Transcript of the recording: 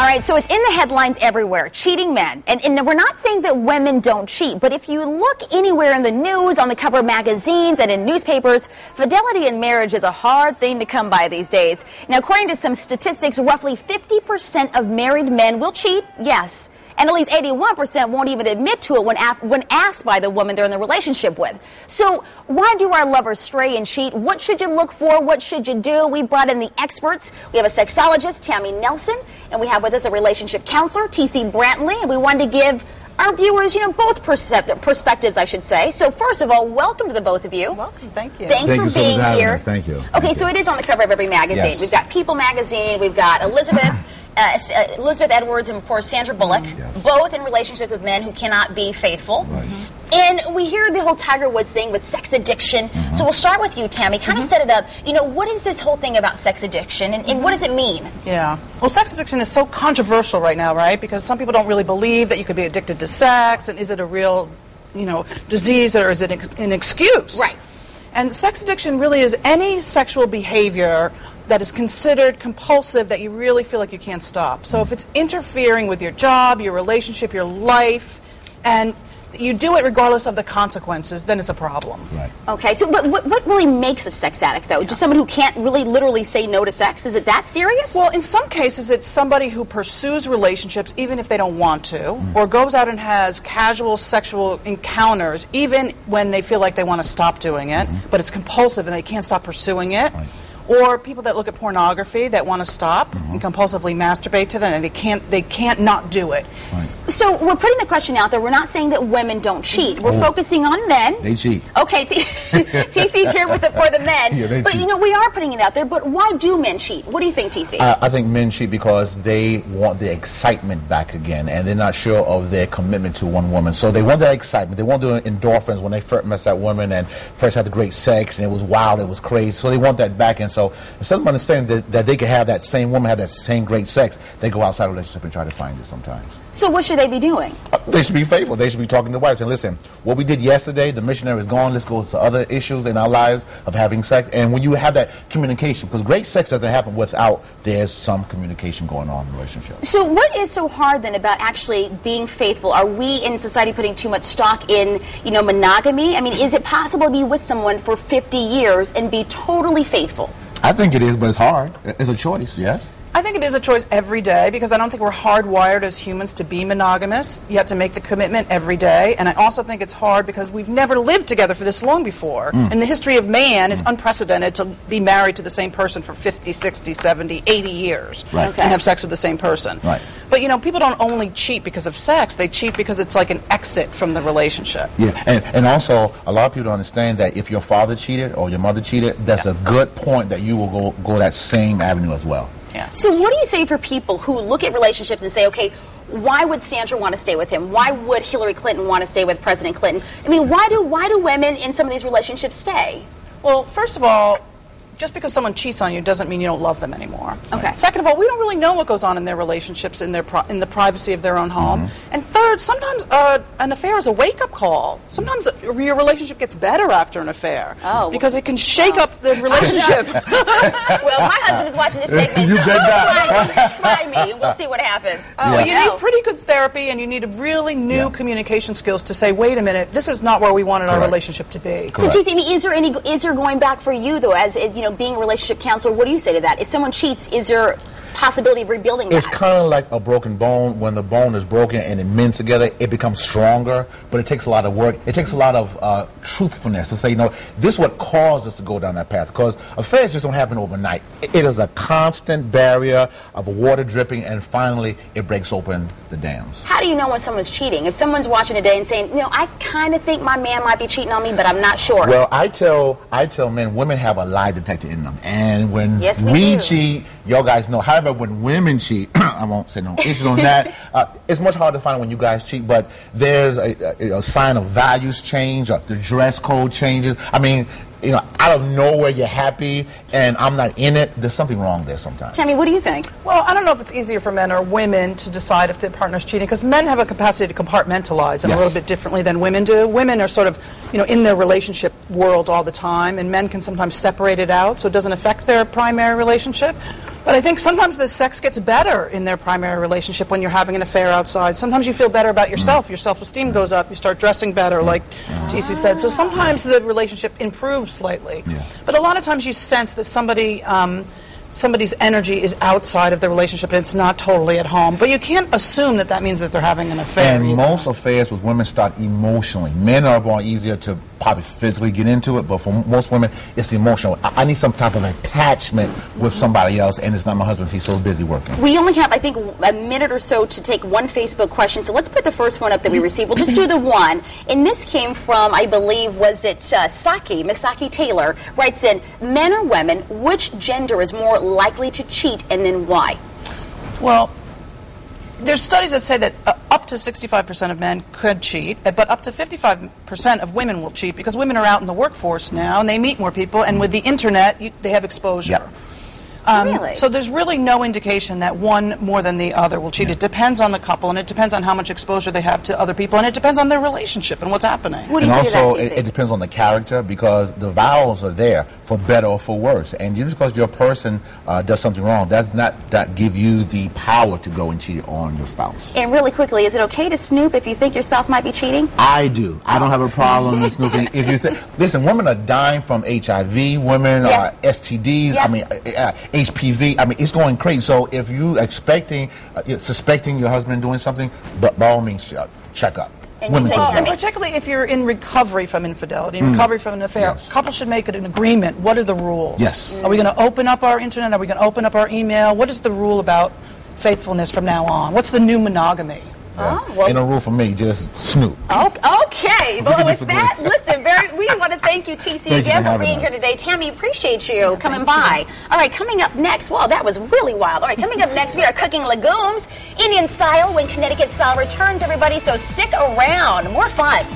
All right, so it's in the headlines everywhere, cheating men. And we're not saying that women don't cheat, but if you look anywhere in the news, on the cover of magazines and in newspapers, fidelity in marriage is a hard thing to come by these days. Now, according to some statistics, roughly 50% of married men will cheat, yes. And at least 81% won't even admit to it when asked by the woman they're in the relationship with. So why do our lovers stray and cheat? What should you look for? What should you do? We brought in the experts. We have a sexologist, Tammy Nelson, and we have with us a relationship counselor, T.C. Brantley, and we wanted to give our viewers, both perspectives, I should say. So first of all, welcome to the both of you. Welcome, thank you. Thanks for being here. Thank you. Okay, so it is on the cover of every magazine. Yes. We've got People magazine, we've got Elizabeth Edwards and, of course, Sandra Bullock, yes. both in relationships with men who cannot be faithful. Right. And we hear the whole Tiger Woods thing with sex addiction. So we'll start with you, Tammy. Kind of set it up. What is this whole thing about sex addiction, and what does it mean? Yeah. Well, sex addiction is so controversial right now, right? Because some people don't really believe that you could be addicted to sex, and is it a real, disease, or is it an excuse? Right. And sex addiction really is any sexual behavior that is considered compulsive that you really feel like you can't stop. So if it's interfering with your job, your relationship, your life, and you do it regardless of the consequences, then it's a problem. Right. Okay, so what really makes a sex addict, though? Just someone who can't really literally say no to sex? Is it that serious? Well, in some cases, it's somebody who pursues relationships even if they don't want to, or goes out and has casual sexual encounters even when they feel like they want to stop doing it, but it's compulsive and they can't stop pursuing it. Right. Or people that look at pornography that want to stop and compulsively masturbate to them, and they can't not do it. Right. So we're putting the question out there. We're not saying that women don't cheat. We're focusing on men. They cheat. Okay, TC's here for the men. Yeah, they but cheat. We are putting it out there. But why do men cheat? What do you think, TC? I think men cheat because they want the excitement back again, and they're not sure of their commitment to one woman. So they want that excitement. They want the endorphins when they first met that woman and first had the great sex, and it was wild, it was crazy. So they want that back, and so instead of understanding that they can have that same woman have that same great sex, they go outside the relationship and try to find it sometimes. So what should they be doing? They should be faithful. They should be talking to wives and listen, what we did yesterday, the missionary is gone. Let's go to other issues in our lives of having sex. And when you have that communication, because great sex doesn't happen without there's some communication going on in the relationship. So what is so hard then about actually being faithful? Are we in society putting too much stock in, monogamy? I mean, is it possible to be with someone for 50 years and be totally faithful? I think it is, but it's hard. It's a choice, yes? I think it is a choice every day, because I don't think we're hardwired as humans to be monogamous. You have to make the commitment every day. And I also think it's hard because we've never lived together for this long before. In the history of man, it's unprecedented to be married to the same person for 50, 60, 70, 80 years Right. Okay. and have sex with the same person. Right. But, people don't only cheat because of sex. They cheat because it's like an exit from the relationship. Yeah, and also, a lot of people don't understand that if your father cheated or your mother cheated, that's a good point that you will go that same avenue as well. Yeah. So what do you say for people who look at relationships and say, okay, why would Sandra want to stay with him? Why would Hillary Clinton want to stay with President Clinton? I mean, why do women in some of these relationships stay? Well, first of all, just because someone cheats on you doesn't mean you don't love them anymore. Okay. Second of all, we don't really know what goes on in their relationships in the privacy of their own home. And third, sometimes an affair is a wake-up call. Sometimes your relationship gets better after an affair. Oh. Because it can shake up the relationship. Well, my husband is watching this segment. You bet not. Try me, and we'll see what happens. Oh, Well, you need pretty good therapy, and you need really new communication skills to say, wait a minute, this is not where we wanted our Correct. relationship to be. So, Correct. TC, is there going back for you though, as being a relationship counselor? What do you say to that? If someone cheats, is there possibility of rebuilding that? It's kind of like a broken bone. When the bone is broken and it mends together, it becomes stronger, but it takes a lot of work. It takes a lot of truthfulness to say, this is what caused us to go down that path, because affairs just don't happen overnight. It is a constant barrier of water dripping, and finally it breaks open the dams. How do you know when someone's cheating? If someone's watching today and saying, I kind of think my man might be cheating on me, but I'm not sure. Well, I tell men, women have a lie detector in them, and when Yes, we we do. cheat, y'all guys know. However, when women cheat, I won't say no issues on that. It's much harder to find when you guys cheat, but there's a sign of values change, the dress code changes. I mean, out of nowhere you're happy, and I'm not in it. There's something wrong there sometimes. Tammy, what do you think? Well, I don't know if it's easier for men or women to decide if their partner's cheating, because men have a capacity to compartmentalize them a Yes. little bit differently than women do. Women are sort of, in their relationship world all the time, and men can sometimes separate it out so it doesn't affect their primary relationship. But I think sometimes the sex gets better in their primary relationship when you're having an affair outside. Sometimes you feel better about yourself. Your self-esteem goes up. You start dressing better, like TC said. So sometimes the relationship improves slightly. Yeah. But a lot of times you sense that somebody's energy is outside of the relationship and it's not totally at home. But you can't assume that that means that they're having an affair. And either. most affairs with women start emotionally. Men are more easier to probably physically get into it, but for most women, it's emotional. I need some type of attachment with somebody else, and it's not my husband. He's so busy working. We only have, I think, a minute or so to take one Facebook question, so let's put the first one up that we received. We'll just do the one. And this came from, I believe, was it Saki? Miss Saki Taylor writes in, men or women, which gender is more likely to cheat, and then why? Well, there's studies that say that up to 65% of men could cheat, but up to 55% of women will cheat because women are out in the workforce now and they meet more people, and with the internet, they have exposure. Yep. Really? So there's really no indication that one more than the other will cheat. Yeah. It depends on the couple, and it depends on how much exposure they have to other people, and it depends on their relationship and what's happening. What do And you say to also, that, TC? it depends on the character, because the vows are there for better or for worse. And just because your person does something wrong, does not give you the power to go and cheat on your spouse. And really quickly, is it okay to snoop if you think your spouse might be cheating? I do. I don't have a problem with snooping. If you listen, women are dying from HIV. Women are STDs. Yeah. I mean, HPV. I mean, it's going crazy. So if you suspecting your husband doing something, but by all means, check up. And Women you say, check And up. particularly if you're in recovery from infidelity, recovery from an affair, Yes. couples should make it an agreement. What are the rules? Yes. Are we going to open up our internet? Are we going to open up our email? What is the rule about faithfulness from now on? What's the new monogamy? Oh, well, Ain't no rule for me. Just snoop. okay. Well, can with disagree. that, listen, we want to thank you, TC, Thank you again for for being having here us. today. Tammy, appreciate you coming by. All right, coming up next, well, that was really wild. All right, coming up next, we are cooking legumes, Indian style, when Connecticut style returns, everybody, so stick around. More fun.